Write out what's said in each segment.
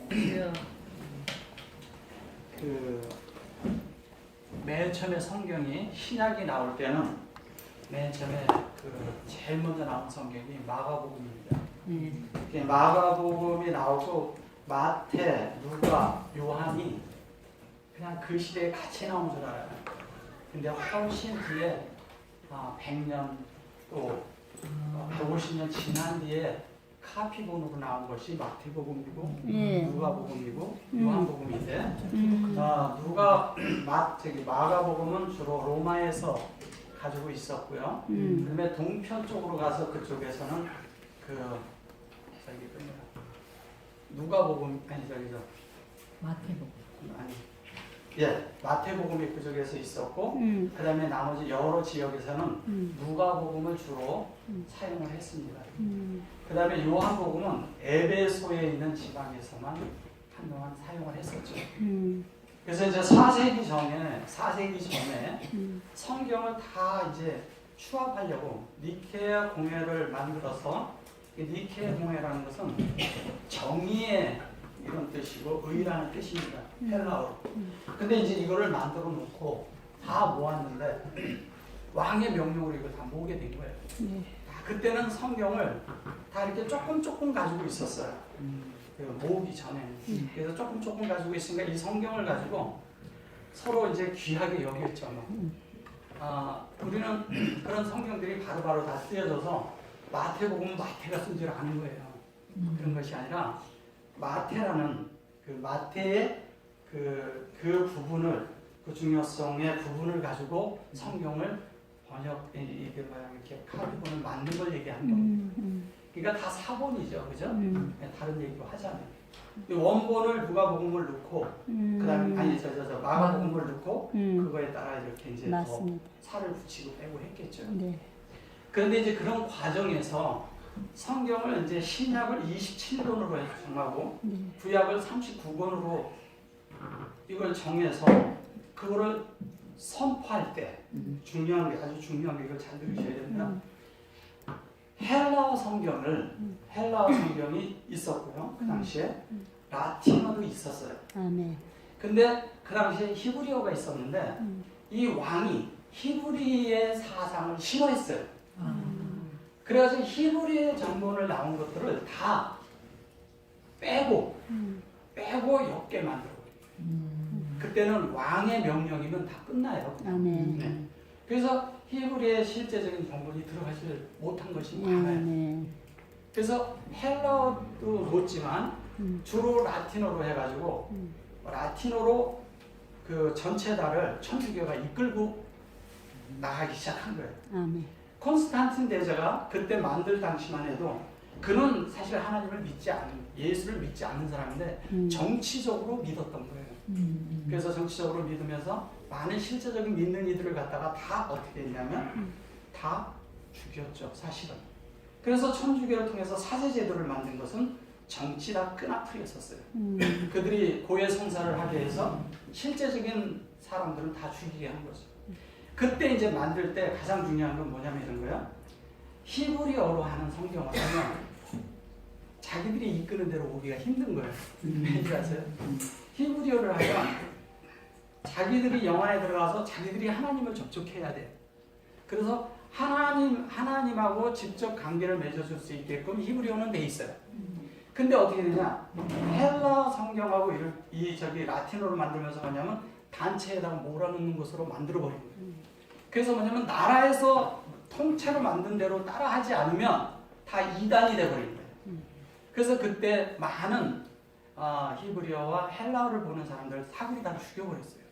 그 맨 처음에 성경이 신약이 나올 때는 맨 처음에 그 제일 먼저 나온 성경이 마가복음입니다. 이렇게 마가복음이 나오고 마태, 누가, 요한이 그냥 그 시대에 같이 나온 줄 알아요. 근데 훨씬 뒤에 100년 또 150년 지난 뒤에 카피본으로 나온 것이 마태복음이고 누가복음이고 요한복음인데 마가복음은 주로 로마에서 가지고 있었고요. 그다음에 동편 쪽으로 가서 그쪽에서는 누가복음 마태복음. 마태복음이 그쪽에서 있었고 그다음에 나머지 여러 지역에서는 누가복음을 주로 사용을 했습니다. 그다음에 요한복음은 에베소에 있는 지방에서만 한동안 사용을 했었죠. 그래서 이제 4세기 전에 성경을 다 이제 추합하려고 니케아 공회를 만들어서, 니케아 공회라는 것은 정의의 이런 뜻이고 의라는 뜻입니다. 헬라어로. 근데 이제 이거를 만들어 놓고 다 모았는데 왕의 명령으로 이걸 다 모으게 된 거예요. 그때는 성경을 다 이렇게 조금 가지고 있었어요. 모으기 전에. 그래서 조금 가지고 있으니까 이 성경을 가지고 서로 이제 귀하게 여겼죠. 우리는 그런 성경들이 바로바로 다 쓰여져서 마태복음은 마태가 쓴 줄 아는 거예요. 그런 것이 아니라 마태라는 마태의 그 부분을, 그 중요성의 부분을 가지고 성경을 이렇게 카피본을 만든 걸 얘기하는 겁니다. 그러니까 다 사본이죠, 그죠? 다른 얘기로 하자면 원본을 누가복음을 넣고 그다음에 마가복음을 넣고 그거에 따라 이렇게 이제 더 살을 붙이고 빼고 했겠죠. 그런데 이제 그런 과정에서 성경을 이제 신약을 27권으로 정하고 구약을 39권으로 이걸 정해서 그거를 선포할 때 아주 중요한 게 이걸 잘 들으셔야 됩니다. 헬라어 성경이 있었고요. 그 당시에 라틴어도 있었어요. 근데 그 당시에 히브리어가 있었는데 이 왕이 히브리의 사상을 싫어했어요. 그래서 히브리의 정본을 나온 것들을 다 빼고 엮게 만들고 그때는 왕의 명령이면 다 끝나요. 네. 그래서 히브리의 실제적인 정본이 들어가지 못한 것이 많아요. 그래서 헬라어도 놓지만 주로 라틴어로 해가지고 라틴어로 그 전체 달을 천주교가 이끌고 나가기 시작한 거예요. 콘스탄틴 대제가 그때 만들 당시만 해도 그는 사실 하나님을 예수를 믿지 않는 사람인데 정치적으로 믿었던 거예요. 그래서 정치적으로 믿으면서 많은 실제적인 믿는 이들을 갖다가 다 어떻게 했냐면 다 죽였죠, 사실은. 그래서 천주교를 통해서 사제제도를 만든 것은 정치다 끈앞풀이었었어요. 그들이 고해 성사를 하게 해서 실제적인 사람들은 다 죽이게 한 거죠. 그때 이제 만들 때 가장 중요한 건 뭐냐면 이런 거예요. 히브리어로 하는 성경을 하면 자기들이 이끄는 대로 오기가 힘든 거예요. 왠지 아세요? 히브리어를 하면 자기들이 영안에 들어가서 자기들이 하나님을 접촉해야 돼. 그래서 하나님하고 직접 관계를 맺어줄 수 있게끔 히브리어는 돼 있어요. 근데 어떻게 되냐? 헬라 성경하고 라틴어로 만들면서 뭐냐면 단체에다가 몰아넣는 것으로 만들어 버린 거예요. 그래서 뭐냐면 나라에서 통째로 만든 대로 따라하지 않으면 다 이단이 돼 버린 거예요. 그래서 그때 많은 히브리어와 헬라어를 보는 사람들 사구리 다 죽여버렸어요.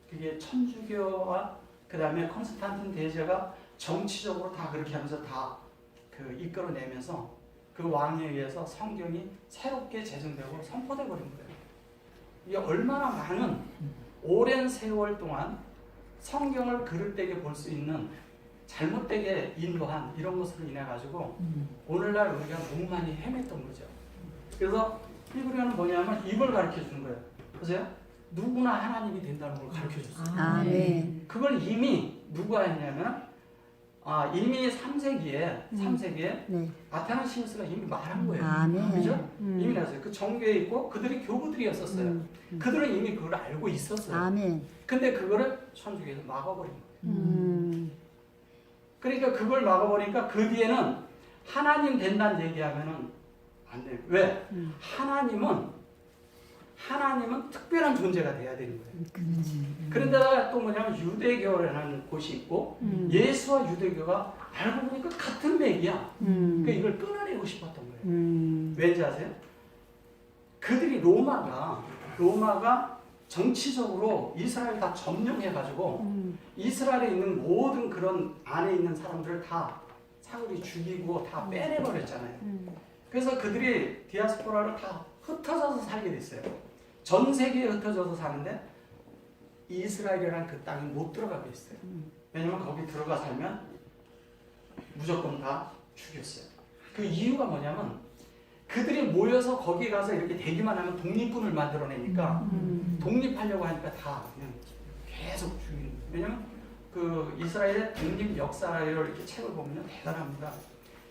그게 천주교와 그 다음에 콘스탄틴 대제가 정치적으로 다 그렇게 하면서 다 이끌어내면서 그 왕에 의해서 성경이 새롭게 제정되고 선포돼 버린 거예요. 이게 얼마나 많은 오랜 세월 동안 성경을 그릇되게 볼 수 있는 잘못되게 인도한 이런 것으로 인해 가지고 오늘날 우리가 너무 많이 헤맸던 거죠. 그래서 히브리어는 뭐냐면 이걸 가르쳐 주는 거예요. 보세요. 누구나 하나님이 된다는 걸 가르쳐 줬어요. 그걸 이미 누가 했냐면 이미 3세기에 아타나시우스가 이미 말한 거예요. 그죠? 이미 아니었어요. 그 정교에 있고 그들이 교부들이었었어요. 그들은 이미 그걸 알고 있었어요. 아멘. 근데 그거를 천주교에서 막아버린 거예요. 그러니까 그걸 막아버리니까 그 뒤에는 하나님 된다는 얘기하면은 안 돼요. 왜? 하나님은 특별한 존재가 돼야 되는 거예요. 그런데다가 또 뭐냐면 유대교라는 곳이 있고 예수와 유대교가 알고 보니까 같은 맥이야. 그러니까 이걸 끊어내고 싶었던 거예요. 왠지 아세요? 그들이 로마가 정치적으로 이스라엘 다 점령해가지고 이스라엘에 있는 모든 그런 안에 있는 사람들을 다 사울이 죽이고 다 빼내버렸잖아요. 그래서 그들이 디아스포라로 다 흩어져서 살게 됐어요. 전 세계에 흩어져서 사는데 이스라엘이라는 그 땅에 못 들어가게 했어요. 왜냐면 거기 들어가 살면 무조건 다 죽였어요. 그 이유가 뭐냐면 그들이 모여서 거기 가서 이렇게 대기만 하면 독립군을 만들어내니까 독립하려고 하니까 다 그냥 계속 죽이는 거예요. 왜냐면 그 이스라엘의 독립 역사를 이렇게 책을 보면 대단합니다.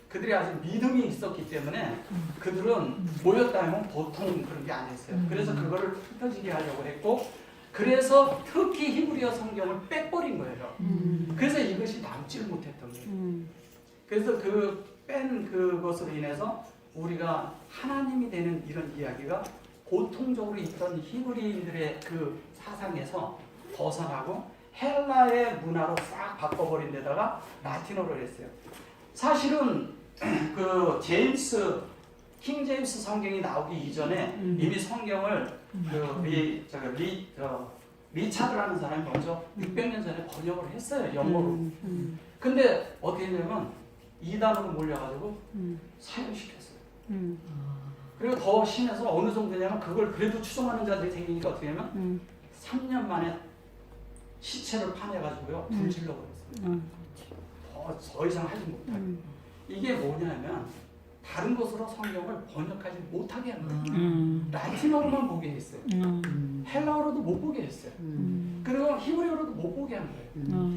그들이 아주 믿음이 있었기 때문에 그들은 모였다 하면 보통 그런 게 아니었어요. 그래서 그거를 흩어지게 하려고 했고 그래서 특히 히브리어 성경을 빼버린 거예요. 그래서 이것이 남지를 못했던 거예요. 그래서 그 뺀 그것으로 인해서 우리가 하나님이 되는 이런 이야기가 보통적으로 있던 히브리인들의 그 사상에서 벗어나고 헬라의 문화로 싹 바꿔버린 데다가 라틴어를 했어요. 사실은 그 킹 제임스 성경이 나오기 이전에 이미 성경을 리차드라는 사람이 먼저 600년 전에 번역을 했어요. 영어로. 근데 어떻게 했냐면 이단으로 몰려가지고 사형시켰어요. 그리고 더 심해서 어느 정도냐면 그걸 그래도 추종하는 자들이 생기니까 어떻게 하면 3년 만에 시체를 파내가지고요 불질러 버렸어요. 더 이상 하지 못하게. 이게 뭐냐면 다른 곳으로 성경을 번역하지 못하게 한 거예요. 라틴어로만 보게 했어요. 헬라어로도 못 보게 했어요. 그리고 히브리어로도 못 보게 한 거예요.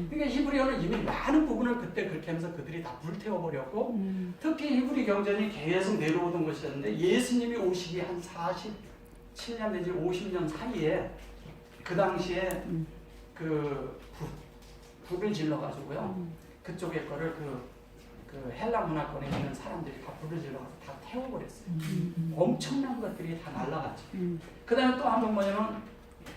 그러니까 히브리어는 이미 많은 부분을 그때 그렇게 하면서 그들이 다 불태워버렸고 특히 히브리 경전이 계속 내려오던 것이었는데 예수님이 오시기 한 47년 내지 50년 사이에 그 당시에 그 불을 질러가지고요 그쪽에 거를 그 헬라 문화권에 있는 사람들이 다 불을 질러가서 다 태워버렸어요. 엄청난 것들이 다 날라갔죠. 그 다음에 또 한 번 뭐냐면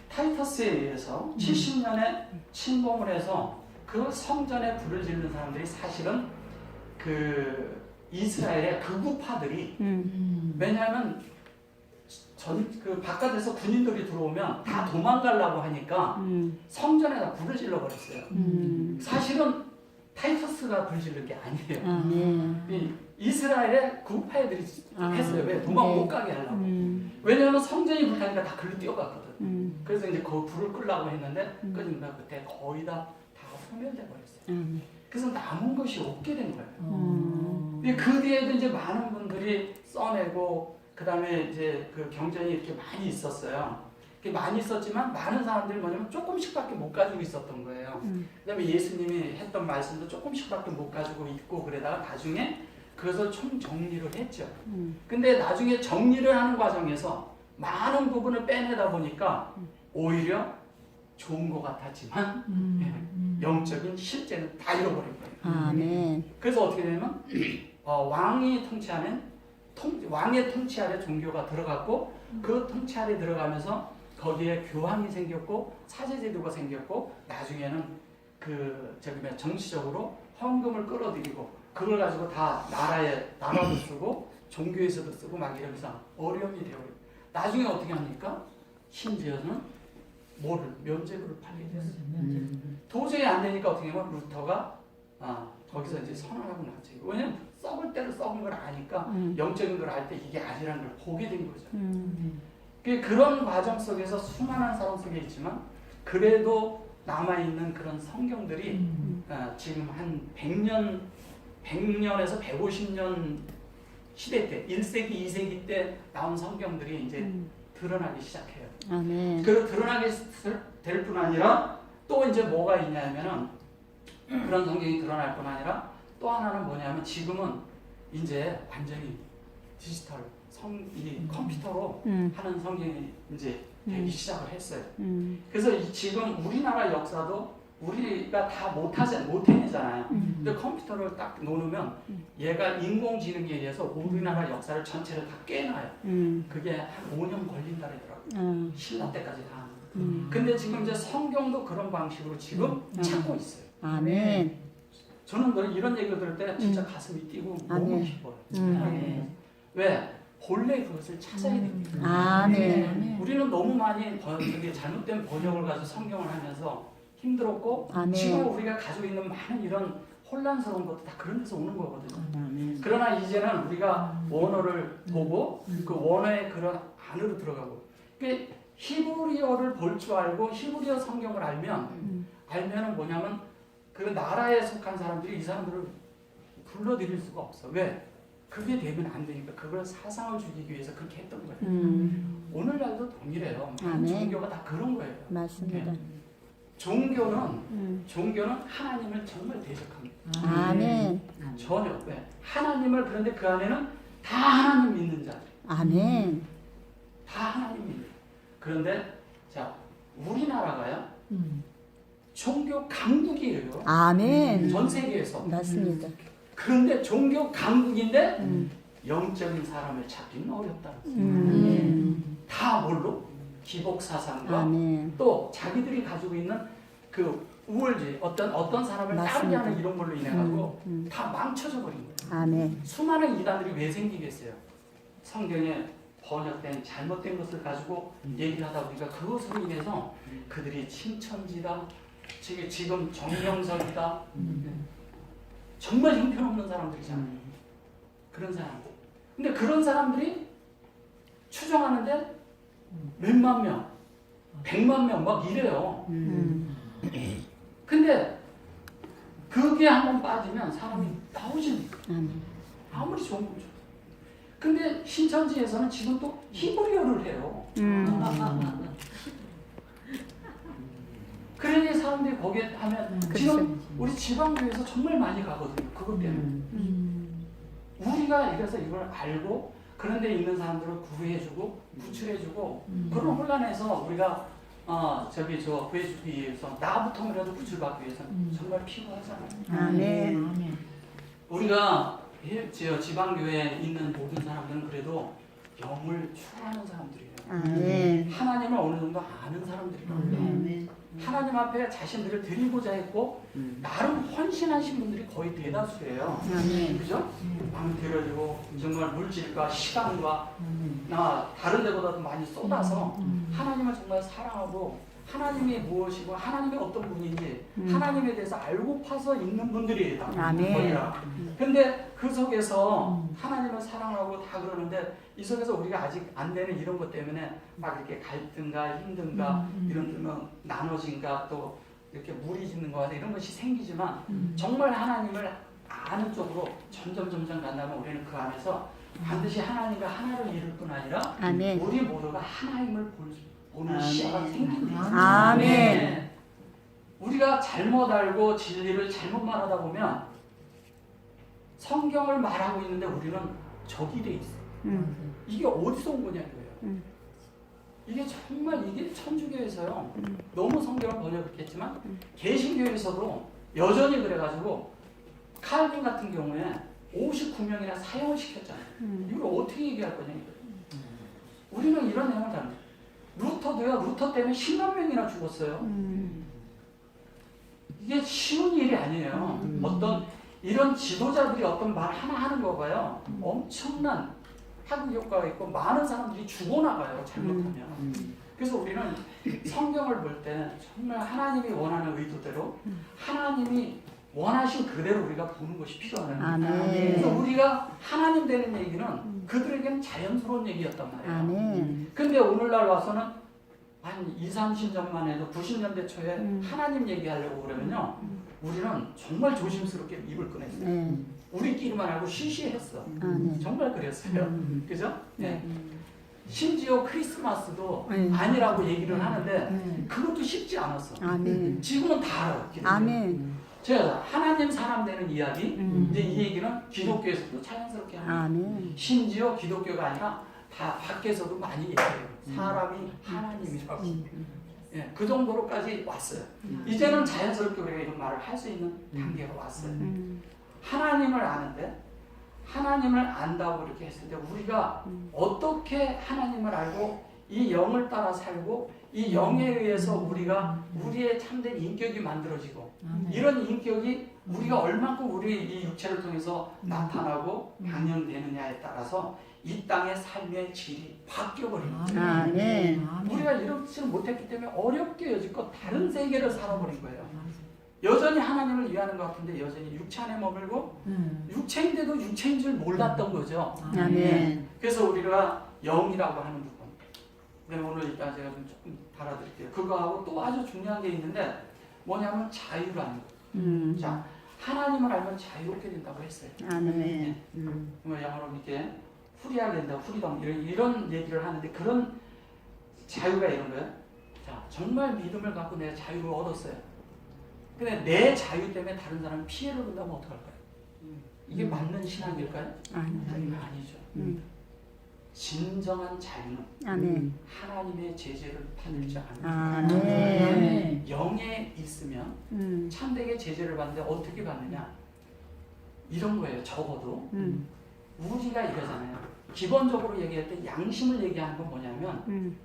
타이터스에 의해서 70년에 침공을 해서 그 성전에 불을 지르는 사람들이 사실은 그 이스라엘의 극우파들이 왜냐하면 그 바깥에서 군인들이 들어오면 다 도망가려고 하니까 성전에다 불을 질러버렸어요. 사실은 타이터스가 불 지른 게 아니에요. 이 이스라엘의 구파애들이 했어요. 왜? 도망 못 가게 하려고. 왜냐하면 성전이 불타니까 다 글로 뛰어갔거든. 그래서 이제 그 불을 끄려고 했는데 끄니까 그때 거의 다 소멸돼 버렸어요. 그래서 남은 것이 없게 된 거예요. 그 뒤에도 이제 많은 분들이 써내고 그 다음에 이제 그 경전이 이렇게 많이 있었어요. 많이 있었지만 많은 사람들이 뭐냐면 조금씩밖에 못 가지고 있었던 거예요. 그다음에 예수님이 했던 말씀도 조금씩밖에 못 가지고 있고 그러다가 나중에 그것을 총 정리를 했죠. 근데 나중에 정리를 하는 과정에서 많은 부분을 빼내다 보니까 오히려 좋은 것 같았지만 영적인 실제는 다 잃어버린 거예요. 아멘. 그래서 어떻게 되냐면 왕이 통치하는 왕의 통치 아래 종교가 들어갔고 그 통치 아래 들어가면서 거기에 교황이 생겼고 사제제도가 생겼고 나중에는 정치적으로 헌금을 끌어들이고 그걸 가지고 다 나라도 쓰고 종교에서도 쓰고 막 이러면서 어려움이 되어요. 나중에 어떻게 합니까? 심지어는 면죄부를 팔게 됐어요. 도저히 안 되니까 어떻게 하면 루터가 거기서 이제 선언하고 나왔죠. 왜냐면 썩을 때로 썩은 걸 아니까 영적인 걸 알 때 이게 아니라는 걸 보게 된 거죠. 그런 과정 속에서 수많은 사람 속에 있지만 그래도 남아있는 그런 성경들이 지금 한 100년에서 150년 시대 때 1세기, 2세기 때 나온 성경들이 이제 드러나기 시작해요. 아멘. 그리고 드러나게 될 뿐 아니라 또 이제 뭐가 있냐면은 그런 성경이 드러날 뿐 아니라 또 하나는 뭐냐면 지금은 이제 완전히 디지털 이 컴퓨터로 하는 성경이 이제 되기 시작을 했어요. 그래서 지금 우리나라 역사도 우리가 다 못해내잖아요. 근데 컴퓨터를 딱 놓으면 얘가 인공지능에 의해서 우리나라 역사를 전체를 다 깨놔요. 그게 한 5년 걸린다 그러더라고요. 신라 때까지 다 하는. 근데 지금 이제 성경도 그런 방식으로 지금 찾고 있어요. 아멘. 저는 이런 얘기를 들을 때 진짜 가슴이 뛰고 너무 기뻐요. 왜? 본래 그것을 찾아야 됩니다. 아멘. 우리는 너무 많이 잘못된 번역을 가지고 성경을 하면서 힘들었고 아멘. 지금 우리가 가지고 있는 많은 이런 혼란스러운 것도 다 그런 데서 오는 거거든요. 아멘. 그러나 이제는 우리가 원어를 보고 그 원어의 그런 안으로 들어가고 히브리어를 볼 줄 알고 히브리어 성경을 알면은 뭐냐면 그 나라에 속한 사람들이 이 사람들을 불러들일 수가 없어. 왜? 그게 되면 안 되니까 그걸 사상을 죽이기 위해서 그렇게 했던 거예요. 오늘날도 동일해요. 많은 종교가 다 그런 거예요. 맞습니다. 네. 종교는 하나님을 정말 대적합니다. 아멘. 전혀. 왜? 하나님을 그런데 그 안에는 다 하나님 믿는 자들. 아멘. 다 하나님 믿는. 그런데 자 우리나라가요. 종교 강국이에요. 아멘. 전 세계에서. 맞습니다. 그런데 종교 강국인데 영적인 사람을 찾기는 어렵다는 거예요. 다 뭘로? 기복 사상과 또 자기들이 가지고 있는 그 우월주의 어떤 사람을 따르게 하는 이런 걸로 인해 가지고 다 망쳐져 버린 거예요. 아멘. 수많은 이단들이 왜 생기겠어요? 성경에 번역된 잘못된 것을 가지고 얘기를 하다 보니까 그것으로 인해서 그들이 신천지다, 지금 정명석이다, 정말 형편없는 사람들이잖아요. 그런 사람들. 근데 그런 사람들이 추정하는데 몇만 명, 100만 명 막 이래요. 근데 그게 한번 빠지면 사람이 나오십니다. 아무리 좋은 거죠. 근데 신천지에서는 지금 또 히브리어를 해요. 그러니 사람들이 거기에 하면 지금 우리 지방교회에서 정말 많이 가거든요. 그것 때문에. 우리가 그래서 이걸 알고 그런 데 있는 사람들을 구해주고 구출해주고 그런 혼란에서 우리가 구해주기 위해서 나부터라도 구출받기 위해서는 정말 필요하잖아요. 아멘. 우리가 지방교회에 있는 모든 사람들은 그래도 영을 추구하는 사람들이에요. 아멘. 하나님을 어느 정도 아는 사람들이거든요. 하나님 앞에 자신들을 드리고자 했고 나름 헌신하신 분들이 거의 대다수예요. 그죠? 마음 들여주고 정말 물질과 시간과 다른 데보다도 많이 쏟아서 하나님을 정말 사랑하고 하나님이 무엇이고 하나님이 어떤 분인지 하나님에 대해서 알고 파서 있는 분들이에요. 거의라. 근데 그 속에서 하나님을 사랑하고 다 그러는데 이 속에서 우리가 아직 안 되는 이런 것 때문에 막 이렇게 갈등과 힘든가 이런 나눠진가 또 이렇게 무리짓는 거 이런 것이 생기지만 정말 하나님을 아는 쪽으로 점점 간다면 우리는 그 안에서 반드시 하나님과 하나를 이룰 뿐 아니라 우리 모두가 하나님을 보는 시야가 생깁니다. 아멘. 우리가 잘못 알고 진리를 잘못 말하다 보면 성경을 말하고 있는데 우리는 적이 돼 있어요. 이게 어디서 온 거냐 이거예요. 이게 정말 이게 천주교에서요. 너무 성경을 번역했지만 개신교에서도 여전히 그래가지고 칼빈 같은 경우에 59명이나 사형을 시켰잖아요. 이걸 어떻게 얘기할 거냐 이거예요. 우리는 이런 내용을 잘 루터도요. 루터 때문에 10만 명이나 죽었어요. 이게 쉬운 일이 아니에요. 어떤 이런 지도자들이 어떤 말 하나 하는 거 봐요. 엄청난 파급 효과가 있고 많은 사람들이 죽어나가요. 잘못하면. 그래서 우리는 성경을 볼 때 정말 하나님이 원하는 의도대로 하나님이 원하신 그대로 우리가 보는 것이 필요하다는 거예요. 그래서 우리가 하나님 되는 얘기는 그들에게는 자연스러운 얘기였단 말이에요. 근데 오늘날 와서는 한 20, 30년만 해도 90년대 초에 하나님 얘기하려고 그러면요. 우리는 정말 조심스럽게 입을 꺼냈어요. 우리끼리만 알고 시시했어. 정말 그랬어요. 그죠? 네. 심지어 크리스마스도 아니라고 얘기를 하는데 그것도 쉽지 않았어. 지금은 다 알아요. 제가 하나님 사람 되는 이야기, 이제 이 얘기는 기독교에서도 자연스럽게 합니다. 아멘. 심지어 기독교가 아니라 다 밖에서도 많이 얘기해요. 사람이 하나님이라고. 예, 그 정도로까지 왔어요. 이제는 자연스럽게 우리가 이런 말을 할 수 있는 단계가 왔어요. 하나님을 아는데 하나님을 안다고 이렇게 했을 때 우리가 어떻게 하나님을 알고 이 영을 따라 살고 이 영에 의해서 우리가 우리의 참된 인격이 만들어지고 이런 인격이 우리가 얼만큼 우리 이 육체를 통해서 나타나고 방영되느냐에 따라서 이 땅의 삶의 질이 바뀌어버립니다. 아멘. 우리가 이렇지 못했기 때문에 어렵게 여지껏 다른 세계를 살아버린 거예요. 여전히 하나님을 위하는 것 같은데 여전히 육체 안에 머물고 육체인데도 육체인 줄 몰랐던 거죠. 아멘. 그래서 우리가 영이라고 하는 부분. 네, 오늘 일단 제가 좀 조금 달아드릴게요. 그거하고 또 아주 중요한 게 있는데 뭐냐면 자유라는 거. 자, 하나님을 알면 자유롭게 된다고 했어요. 아멘. 뭐 영어로 이렇게 후리하게 된다, 후리덤 이런 얘기를 하는데 그런 자유가 이런 거예요. 자, 정말 믿음을 갖고 내가 자유를 얻었어요. 근데 내 자유 때문에 다른 사람이 피해를 본다면 어떡할까요? 이게 맞는 신앙일까요? 아니죠. 진정한 자유는 아멘. 하나님의 제재를 받을지 않는 아멘. 영에 있으면 참되게 제재를 받는데 어떻게 받느냐? 이런 거예요. 적어도 우리가 이러잖아요. 기본적으로 얘기할 때 양심을 얘기하는 건 뭐냐면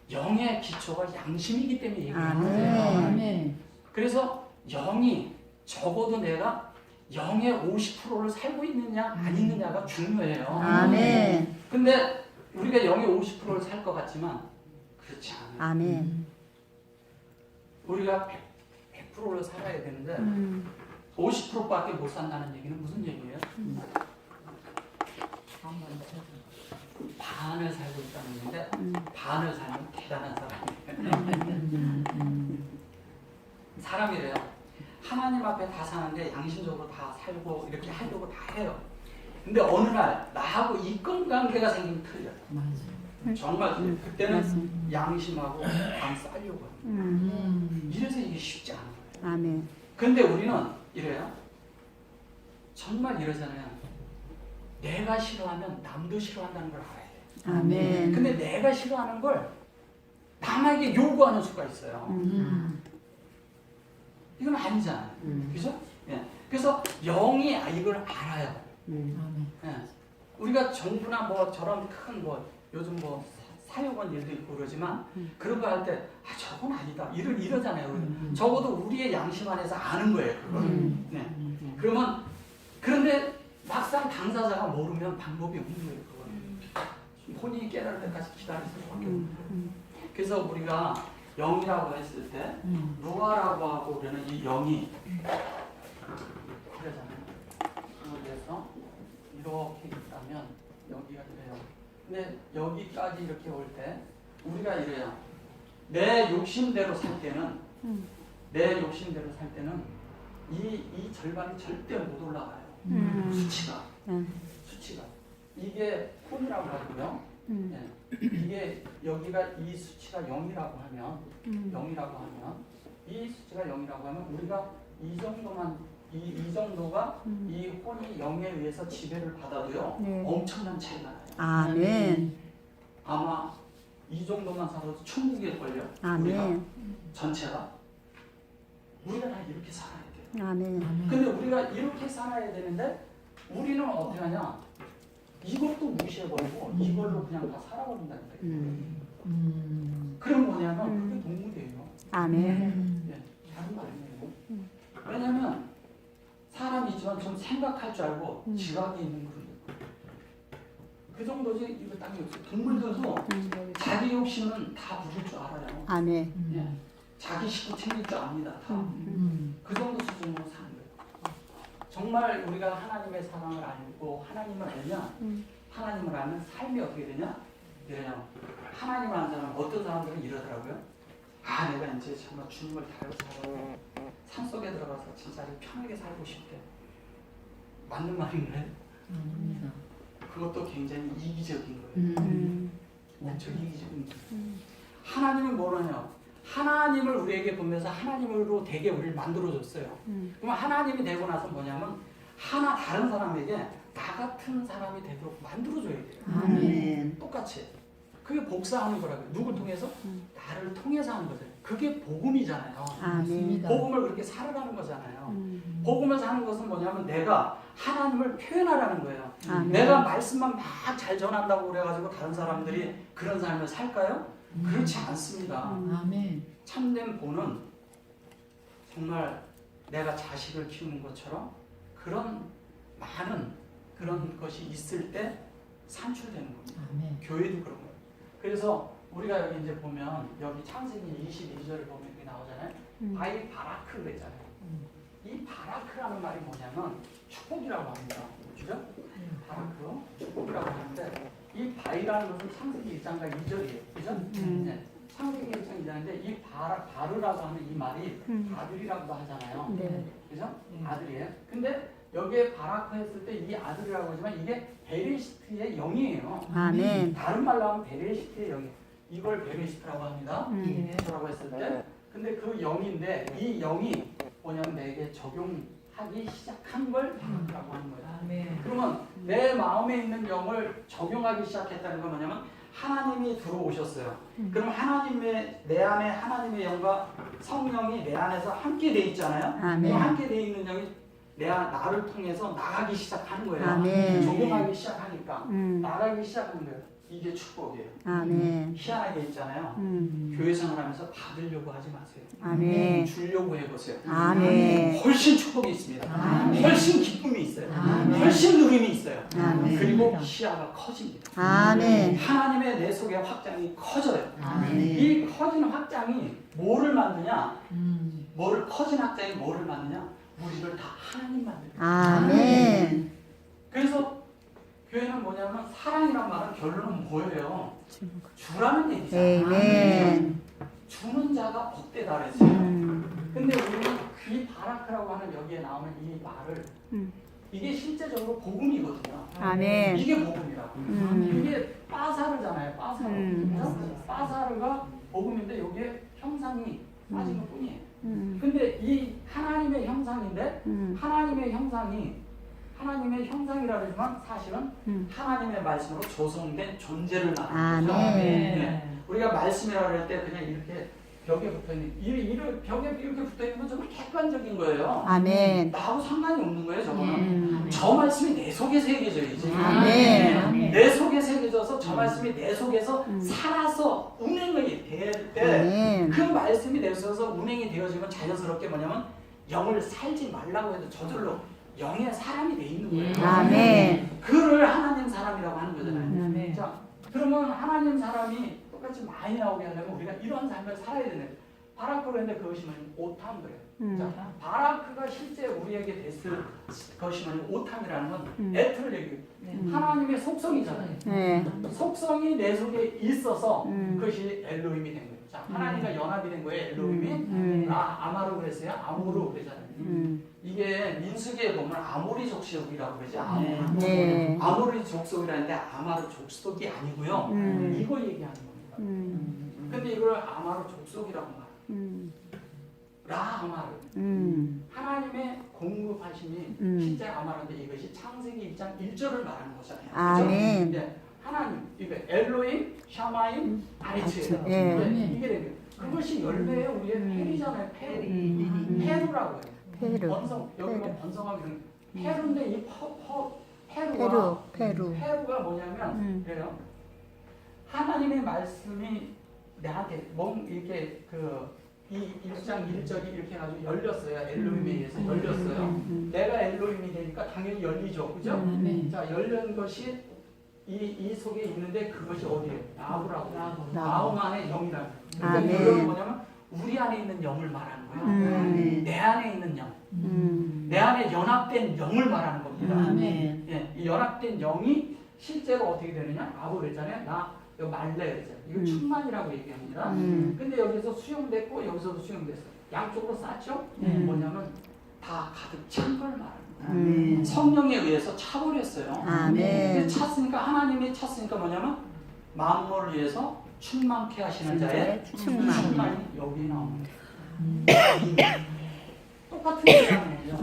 영의 기초가 양심이기 때문에 얘기하는 거예요. 아멘. 그래서 영이 적어도 내가 영의 50%를 살고 있느냐 안 있느냐가 중요해요. 아멘. 근데 우리가 영의 50%를 살 것 같지만 그렇지 않아요. 아멘. 우리가 100%를 살아야 되는데 50%밖에 못 산다는 얘기는 무슨 얘기예요? 반을 살고 있다는 얘기인데 반을 살면 대단한 사람이에요. 사람이래요. 하나님 앞에 다 사는데 양심적으로 다 살고 이렇게 하려고 다 해요. 근데 어느 날 나하고 인권관계가 생기면 틀려요. 정말 그때는 양심하고 반 싸려고 해요. 이래서 이게 쉽지 않은 거예요. 아멘. 근데 우리는 이래요. 정말 이러잖아요. 내가 싫어하면 남도 싫어한다는 걸 알아야 돼요. 아멘. 근데 내가 싫어하는 걸 남에게 요구하는 수가 있어요. 이건 아니잖아요. 그죠? 예. 그래서 영이 이걸 알아요. 예. 우리가 정부나 뭐 저런 큰 뭐 요즘 뭐 사회원 일도 있고 그러지만 그런 거 할 때 저건 아니다 이러잖아요. 적어도 우리의 양심 안에서 아는 거예요. 그걸. 네. 그러면 그런데 막상 당사자가 모르면 방법이 없는 거예요. 그건. 본인이 깨달을 때까지 기다릴 수밖에 없는 거예요. 그래서 우리가 영이라고 했을 때 루아라고 하고 그러는 이 영이 그러잖아요. 그래서 이렇게 있다면 여기가 이래요. 근데 여기까지 이렇게 올 때 우리가 이래요. 내 욕심대로 살 때는 이 절반이 절대 못 올라가요. 수치가 이게 혼이라고 하고요. 네. 이게 여기가 이 수치가 0이라고 하면 이 수치가 0이라고 하면 우리가 이 정도만 이 정도가 이 혼이 0에 의해서 지배를 받아도요. 네. 엄청난 차이가 나요. 아멘. 아마 이 정도만 살아도 천국일걸요. 아멘. 우리가 전체가 우리가 다 이렇게 살아야 돼요. 아멘. 근데 우리가 이렇게 살아야 되는데 우리는 어떻게 하냐? 이것도 무시해버리고 이걸로 그냥 다 살아버린다는 거예요. 그럼 뭐냐면 그게 동물이에요. 아멘. 예, 다른 거 아니에요. 왜냐면 사람이지만 좀 생각할 줄 알고 지각이 있는 그런 거. 그 정도지 이거 땅이 없어요. 동물들도 자기 욕심은 다 부릴 줄 알아요. 아멘. 예, 자기 식구 챙길 줄 압니다. 다. 그 정도 수준으로 사는 거예요. 정말 우리가 하나님의 사랑을 알고 하나님을 알면 하나님을 알면 삶이 어떻게 되냐? 이래요. 하나님을 아는 사람 어떤 사람들은 이러더라고요. 내가 이제 정말 주님을 닮아서 산속에 들어가서 진짜 편하게 살고 싶대. 맞는 말인가요? 그것도 굉장히 이기적인 거예요. 엄청 이기적인 거예요. 하나님은 뭐라냐? 하나님을 우리에게 보면서 하나님으로 되게 우리를 만들어줬어요. 그럼 하나님이 되고 나서 뭐냐면 하나 다른 사람에게 나 같은 사람이 되도록 만들어줘야 돼요. 아멘. 똑같이. 그게 복사하는 거라고요. 누굴 통해서? 나를 통해서 하는 거죠. 그게 복음이잖아요. 아멘. 복음을 그렇게 살아가는 거잖아요. 복음을 사는 것은 뭐냐면 내가 하나님을 표현하라는 거예요. 아멘. 내가 말씀만 막 잘 전한다고 그래가지고 다른 사람들이 그런 삶을 살까요? 그렇지 않습니다. 아멘. 참된 본은 정말 내가 자식을 키우는 것처럼 그런 많은 그런 것이 있을 때 산출되는 겁니다. 아멘. 교회도 그런 거예요. 그래서 우리가 여기 이제 보면 여기 창세기 22절을 보면 여기 나오잖아요. 바이 바라크 그랬잖아요. 이 바라크라는 말이 뭐냐면 축복이라고 합니다. 그죠? 바라크 축복이라고 하는데 이 바이라는 것은 창세기 1장과 2절이에요. 그죠? 네. 창세기 1장 2장인데 이 바르라고 하는 이 말이 아들이라고도 하잖아요. 네. 그죠? 아들이에요. 근데 여기에 바라크 했을 때 이 아들이라고 하지만 이게 베레시트의 영이에요. 아멘. 다른 말로 하면 베레시트의 영이. 이걸 베레시트라고 합니다. 네. 라고 했을 때. 근데 그 영인데 이 영이 뭐냐면 내게 적용하기 시작한 걸 바라크라고 하는 거예요. 아멘. 그러면 내 마음에 있는 영을 적용하기 시작했다는 건 뭐냐면 하나님이 들어오셨어요. 그럼 하나님의 내 안에 하나님의 영과 성령이 내 안에서 함께 돼 있잖아요. 아멘. 그 함께 돼 있는 영이 나를 통해서 나가기 시작하는 거예요. 아멘. 적용하기 시작하니까 나가기 시작하는 거예요. 이게 축복이에요. 아멘. 희한하게 있잖아요. 교회 생활하면서 받으려고 하지 마세요. 아멘. 주려고 해보세요. 아멘. 훨씬 축복이 있습니다. 아멘. 훨씬 기쁨이 있어요. 아멘. 훨씬 누림이 있어요. 아멘. 그리고 시야가 커집니다. 아멘. 하나님의 내 속의 확장이 커져요. 아멘. 이 커지는 확장이 뭐를 만드냐? 음. 커진 확장이 뭐를 만드냐? 우리를 다 하나님 만듭니다. 아멘. 그래서 교회는 뭐냐면 사랑이란 말은 결론은 뭐예요? 주라는 얘기잖아요. 아멘. 주는 자가 복되다 그랬어요. 근데 우리는 이 바라크라고 하는 여기에 나오는 이 말을 이게 실제적으로 복음이거든요. 아멘. 이게 복음이라고. 이게 빠사르잖아요. 빠사르. 빠사르가 복음인데 여기에 형상이 빠진 것 뿐이에요. 근데 이 하나님의 형상인데 하나님의 형상이라 그러지만 사실은 하나님의 말씀으로 조성된 존재를 말하는 거죠. 아멘. 네. 우리가 말씀이라고 할 때 그냥 이렇게 벽에 붙어있는 벽에 이렇게 붙어있는 건 정말 객관적인 거예요. 아멘. 나하고 상관이 없는 거예요. 저거는. 아멘. 저 말씀이 내 속에 새겨져야지. 아멘. 내 속에 새겨져서 저 말씀이 내 속에서 살아서 운행이 될 때 그 아멘. 말씀이 내 속에서 운행이 되어지면 자연스럽게 뭐냐면 영을 살지 말라고 해도 저절로 영의 사람이 돼 있는 거예요. 아멘. 그를 하나님 사람이라고 하는 거잖아요. 아멘. 자, 그러면 하나님 사람이 똑같이 많이 나오게 하려면 우리가 이런 삶을 살아야 되는 거예요. 바라크로 했는데 그것이 뭐냐면 오탐 그래요. 자, 바라크가 실제 우리에게 됐을 것이 뭐냐면 오탐이라는 건 에트를 얘기해요. 하나님의 속성이잖아요. 네. 속성이 내 속에 있어서 그것이 엘로힘이 된 거예요. 자, 하나님과 연합이 된 거예요. 엘로힘이. 아마로 그랬어요. 아모로 그러잖아요. 이게 민수기에 보면 아모리 족속이라고 그러지. 네. 아모리 족속이라는데 아마르 족속이 아니고요. 이거 얘기하는 겁니다. 근데 이걸 아마르 족속이라고 말해요. 아마르. 하나님의 공급하심이 실제 아마르인데 이것이 창세기 1장 1절을 말하는 거잖아요. 아멘. 네. 하나님, 이거 엘로임, 샤마임, 아리츠예요. 네. 이게 되는 그것이 열매의 우리의 페리잖아요. 페루라고 해요. 페루. 번성, 여기 뭐 번성하기 페루인데 이 페루가 뭐냐면 그래요. 하나님의 말씀이 나한테 이렇게 이 1장 1절이 이렇게 해가지고 열렸어요. 엘로힘에 의해서 열렸어요. 내가 엘로힘이 되니까 당연히 열리죠. 그죠? 자, 열린 것이 이 속에 있는데 그것이 어디에? 나무라고. 마음 안에 영이라고. 아멘. 그러니까 뭐냐면 우리 안에 있는 영을 말하는 거예요. 내 안에 있는 영. 내 안에 연합된 영을 말하는 겁니다. 아멘. 예, 이 연합된 영이 실제로 어떻게 되느냐? 아부 그랬잖아요. 이거 말레 그랬잖아요. 이거 충만이라고 얘기합니다. 근데 여기서 수용됐고 여기서도 수용됐어요. 양쪽으로 쌓죠? 뭐냐면 다 가득 찬 걸 말하는 거예요. 성령에 의해서 차버렸어요. 아멘. 찼으니까 하나님이 찼으니까 뭐냐면 만물을 위해서 충만케 하시는 자의 충만이 여기 나옵니다. 똑같은 얘기하는 거죠.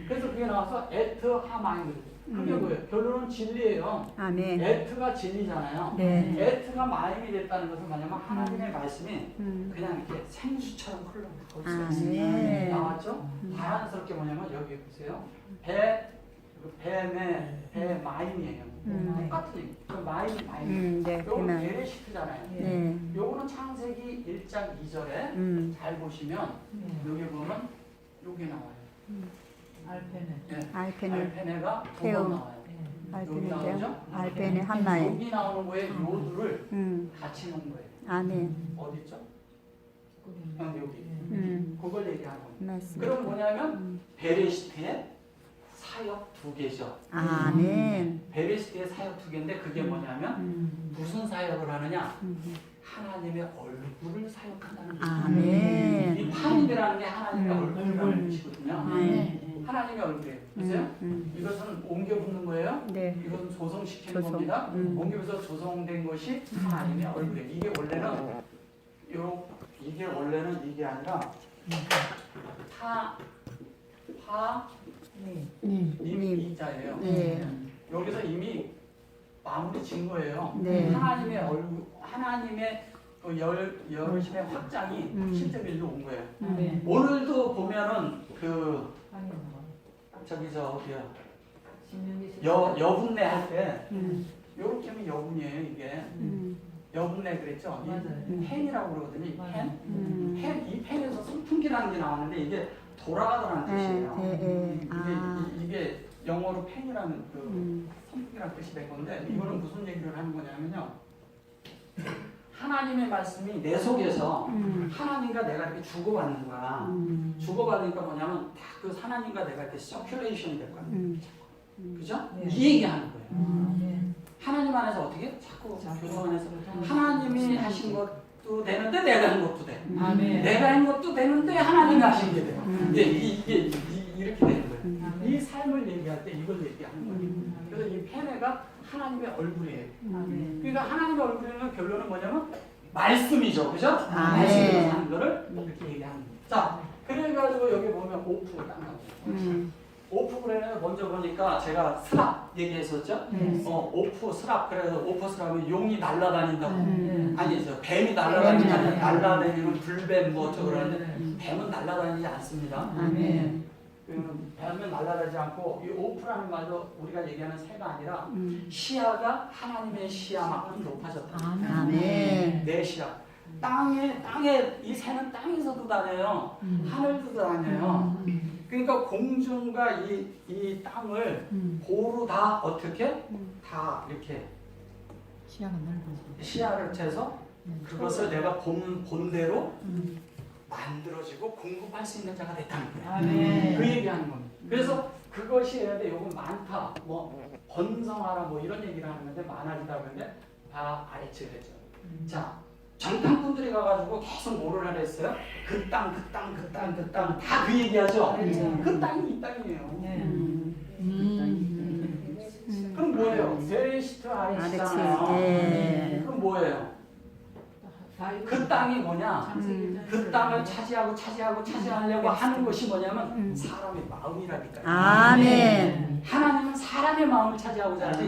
그래서 그게 나와서 에트 하마인드. 그게 뭐예요? 결론은 진리예요. 아멘. 에트가 진리잖아요. 네. 에트가 마임이 됐다는 것은 뭐냐면 하나님의 말씀이 그냥 이렇게 생수처럼 흘러나올 수가 있습니다. 아멘. 나왔죠? 자연스럽게 뭐냐면 여기 보세요. 배 마임이에요. 똑같은 그 마임. 네. 요건 그만. 베레시트잖아요. 네. 요거는 창세기 1장 2절에 잘 보시면 여기 보면 여기 나와요. 알페네. 알페네가 두 태우. 번 나와요. 여기 나오죠? 알페네죠. 알페네 한나에. 여기 나오는 거에 요두를 같이 넣은 거예요. 아멘. 어디 있죠? 여기. 그걸 얘기하는 거예요. 맞습니다. 그럼 뭐냐면 베레시트의 사역 두 개죠. 아멘. 베레시트의 사역 두 개인데 그게 뭐냐면 무슨 사역을 하느냐? 하나님의 얼굴을 사역한다는 거죠. 아멘. 이 파임이라는 게 하나님의 얼굴이라는 뜻이거든요. 하나님의 얼굴이에요. 보세요. 이것은 옮겨 붙는 거예요. 네. 이것은 조성시키는 조성. 겁니다. 옮겨서 조성된 것이 하나님의 얼굴이에요. 이게 원래는 이게 아니라 님 이자예요. 네. 여기서 이미 마무리 진 거예요. 네. 하나님의 얼굴, 하나님의 그 열심의 확장이 7.1로 온 거예요. 오늘도 보면은 어디야? 여분내 할 때 요렇게 하면 여분이에요. 이게 여분내 그랬죠? 이 펜이라고 그러거든요. 이 펜. 이 펜에서 선풍기라는 게 나왔는데 이게 돌아가더라는 뜻이에요. 이게 영어로 펜이라는 선풍기라는 뜻이 된 건데 이거는 무슨 얘기를 하는 거냐면요. 하나님의 말씀이 내 속에서 하나님과 내가 이렇게 주고받는 거야. 주고받으니까 뭐냐면 다 그 하나님과 내가 이렇게 서큘레이션이 될 거야. 그죠? 이 얘기하는 거예요. 하나님 안에서 어떻게? 자꾸 교성 안에서 하나님이 하신 것도 되는데 내가 한 것도 돼. 내가 한 것도 되는데 하나님이 하신 게 돼. 이게 이렇게 되는 거예요. 이 삶을 얘기할 때 이걸 얘기하는 거예요. 그래서 이 페네가 하나님의 얼굴이에요. 그러니까 하나님의 얼굴에는 결론은 뭐냐면 말씀이죠. 그죠? 말씀으로 사는 거를 이렇게 얘기하는 거예요. 자, 그래가지고 여기 보면 오프를 딱 나오죠. 오프 그래서 먼저 보니까 제가 스랍 얘기했었죠. 오프 스랍 그래서 오프 스랍은 용이 날아다닌다고. 아니죠. 뱀이 날아다니지 않아요. 날아다니는 불뱀 뭐 어쩌고 그러는데 뱀은 날아다니지 않습니다. 뱀은 날아다니지 않고 이 오프라는 말도 우리가 얘기하는 새가 아니라 시야가 하나님의 시야만큼 높아졌다. 아멘. 내 시야. 땅에 이 새는 땅에서도 다녀요. 하늘도 다녀요. 그러니까 공중과 이 땅을 고루 다 어떻게 다 이렇게 시야를 채서 그것을 내가 본대로 만들어지고 공급할 수 있는 자가 됐다는 거예요. 그 얘기하는 겁니다. 그래서 그것이 얘는데 요건 많다, 뭐 번성하라 뭐 이런 얘기를 하는 건데 많아지다 그러는데 다 아래치를 했죠. 자, 정탐꾼들이 가가지고 계속 뭐를 하라 했어요? 그 땅 다 그 얘기하죠. 그 땅이 이 땅이에요. 그럼 뭐예요? 베레시트 아레시잖아요. 그럼 뭐예요? 그 땅이 뭐냐? 그 땅을 차지하려고 하는 것이 뭐냐면 사람의 마음이라니까요. 아멘. 하나님은 사람의 마음을 차지하고자 하지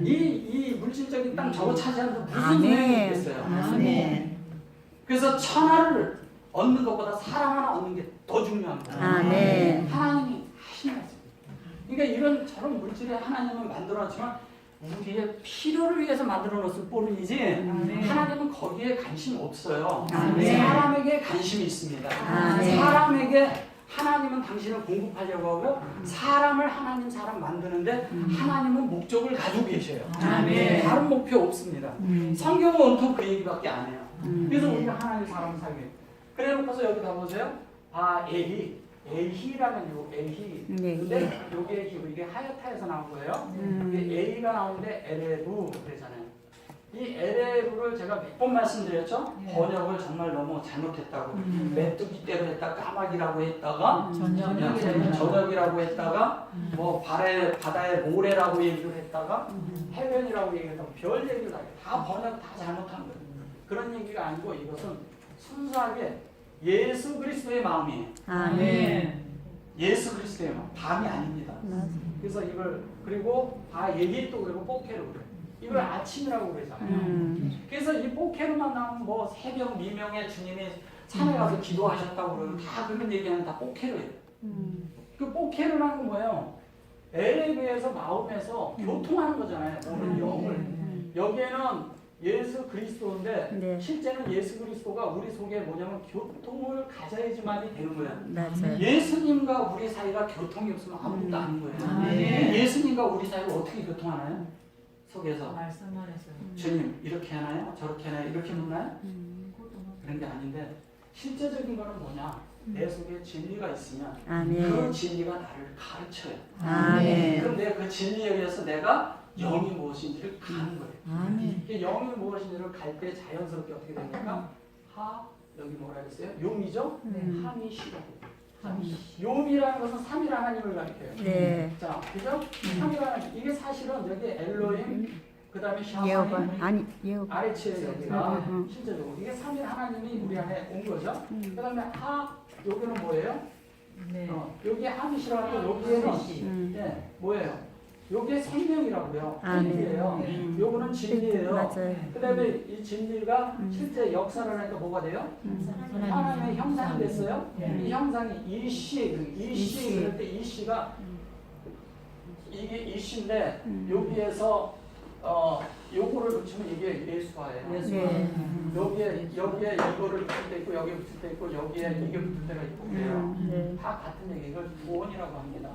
이 물질적인 땅 저거 차지하면서 무슨 소용이 있겠어요? 아멘. 그래서 천하를 얻는 것보다 사람 하나 얻는 게 더 중요한 거예요. 아멘. 하나님이 하신 말씀. 그러니까 이런 저런 물질에 하나님은 만들어놨지만 우리의 필요를 위해서 만들어 놓았을 뿐이지 하나님은 거기에 관심 없어요. 사람에게 관심이 있습니다. 사람에게 하나님은 당신을 공급하려고 하고 사람을 사람 만드는데 하나님은 목적을 가지고 계셔요. 다른 목표 없습니다. 성경은 온통 그 얘기밖에 안 해요. 그래서 우리가 하나님 사람을 살게 해요. 그래 놓고서 여기 다 보세요. 에히라는 요 에히. 근데 요게 이게 하야타에서 나온 거예요. 이게 에히가 나오는데 에레부 그러잖아요. 이 LL을 제가 몇 번 말씀드렸죠? 예. 번역을 정말 너무 잘못했다고. 메뚜기대로 했다, 까마귀라고 했다가, 저녁이라고 했다가, 뭐 바다의 모래라고 얘기를 했다가, 해변이라고 얘기했다가, 별 얘기를 다 번역 다 잘못한 거예요. 그런 얘기가 아니고 이것은 순수하게 예수 그리스도의 마음이에요. 아멘. 예수 그리스도의 마음, 밤이 아닙니다. 그래서 이걸 그리고 예기도 그리고 뽀케로 그래요. 이걸 아침이라고 그러잖아요. 그래서 이 뽀케로만 나오면 뭐 새벽 미명에 주님이 산에 가서 기도하셨다고 그러면 다 그런 얘기는 다 뽀케로예요. 그 뽀케로라는 건 뭐예요? 엘레비에서 마음에서 교통하는 거잖아요. 오늘 영을. 여기에는 예수 그리스도인데 네. 실제는 예수 그리스도가 우리 속에 뭐냐면 교통을 가져야지만이 되는 거예요. 맞아요. 예수님과 우리 사이가 교통이 없으면 아무것도 아닌 거예요. 네. 예수님과 우리 사이가 어떻게 교통하나요? 속에서 말씀만 했어요. 주님 이렇게 하나요? 저렇게 하나요? 이렇게 묻나요? 그런 게 아닌데 실제적인 거는 뭐냐? 내 속에 진리가 있으면 그 아멘. 진리가 나를 가르쳐요. 아멘. 그럼 내가 그 진리에 의해서 내가 영이 무엇인지를 가는 거예요. 아멘. 이게 영이 무엇인지를 갈 때 자연스럽게 어떻게 됩니까? 여기 뭐라 그랬어요? 용이죠? 함이 시가 용이라는 것은 삼일 하나님을 가리켜요. 네. 자, 그죠? 삼일 하나님. 이게 사실은 여기 엘로힘, 그 다음에 예호가 샤마임, 아니 예호가. 아래치에 여기가 실제적으로 이게 삼일 하나님이 우리 안에 온 거죠. 그 다음에 여기는 뭐예요? 네. 여기 함이시라고 여기에는 네, 뭐예요? 요게 생명이라고 그래요. 아멘. 진리예요. 요거는 진리예요. 맞아요. 그 다음에 이 진리가 실제 역사를 하니까 뭐가 돼요? 하나님의 형상이 됐어요. 이 형상이 이시 그럴 때 이시가 이게 이시인데 여기에서 요거를 붙이면 이게 예수화예요. 네. 여기에 이거를 붙일 때 있고 여기에 붙일 때 있고 여기에 이게 붙을 때가 있고 그래요. 네. 다 같은 얘기. 이걸 구원이라고 합니다.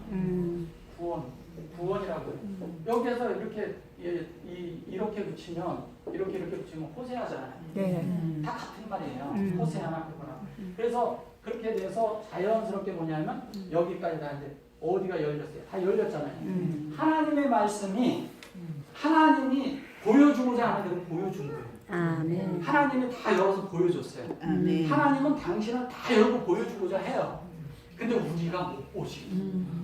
구원이라고 해요. 여기에서 이렇게 붙이면 이렇게 붙이면 호세아잖아요. 네. 다 같은 말이에요. 호세아나 그거나. 그래서 그렇게 돼서 자연스럽게 뭐냐면 여기까지 다 이제 어디가 열렸어요. 다 열렸잖아요. 하나님의 말씀이 하나님이 보여주고자 하는 대로 보여준 거예요. 아멘. 하나님이 다 열어서 보여줬어요. 하나님은 당신을 다 열고 보여주고자 해요. 근데 우리가 못 보시고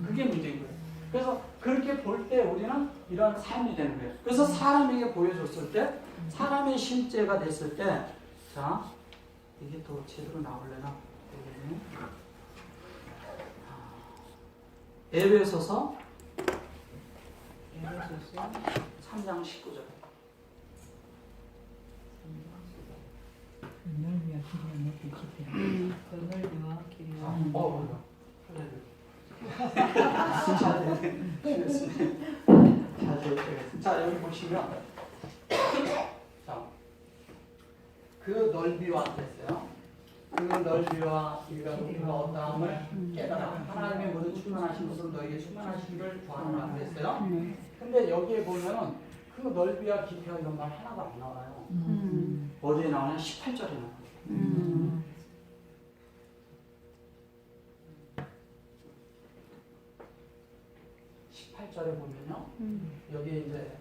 그게 문제인 거예요. 그래서 그렇게 볼 때 우리는 이런 삶이 되는 거예요. 그래서 사람에게 보여줬을 때 사람의 실제가 됐을 때 자 이게 더 제대로 나올래나? 에베소서 3장 19절. 넓이와 길이와 높이 깊이. 그 넓이와 길이와 자, 여기 보시면 그 넓이와 됐어요. 그 넓이와 길이가 높이가 어떠함을 깨달아 하나님의 모든 충만하신 것으로 너에게 충만하시기를 구하노라 그랬어요. 근데 여기에 보면은 그 넓이와 깊이와 이런 말 하나도 안 나와요. 어디에 나오냐? 18절에 나와요. 18절에 보면요. 여기 이제